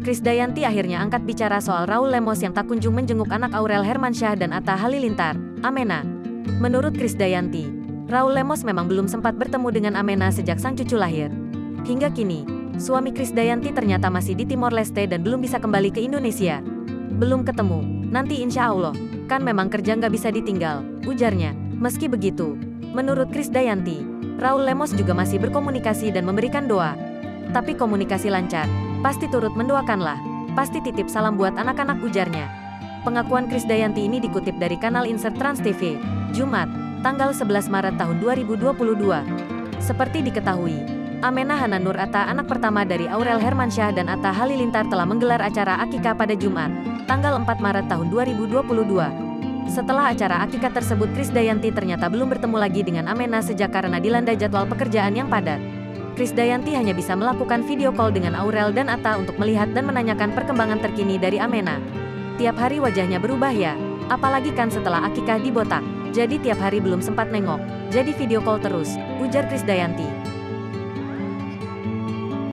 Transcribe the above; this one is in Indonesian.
Krisdayanti akhirnya angkat bicara soal Raul Lemos yang tak kunjung menjenguk anak Aurel Hermansyah dan Atta Halilintar, Amena. Menurut Krisdayanti, Raul Lemos memang belum sempat bertemu dengan Amena sejak sang cucu lahir. Hingga kini, suami Krisdayanti ternyata masih di Timor Leste dan belum bisa kembali ke Indonesia. Belum ketemu, nanti insya Allah, kan memang kerja nggak bisa ditinggal, ujarnya. Meski begitu, menurut Krisdayanti, Raul Lemos juga masih berkomunikasi dan memberikan doa. Tapi komunikasi lancar, pasti turut mendoakanlah, pasti titip salam buat anak-anak, ujarnya. Pengakuan Krisdayanti ini dikutip dari kanal Insert Trans TV, Jumat, tanggal 11 Maret tahun 2022. Seperti diketahui, Amena Hananur Atta, anak pertama dari Aurel Hermansyah dan Atta Halilintar, telah menggelar acara akikah pada Jumat, tanggal 4 Maret tahun 2022. Setelah acara akikah tersebut, Krisdayanti ternyata belum bertemu lagi dengan Amena sejak karena dilanda jadwal pekerjaan yang padat. Krisdayanti hanya bisa melakukan video call dengan Aurel dan Atta untuk melihat dan menanyakan perkembangan terkini dari Amena. Tiap hari wajahnya berubah ya, apalagi kan setelah akikah dibotak. Jadi tiap hari belum sempat nengok, jadi video call terus, ujar Krisdayanti.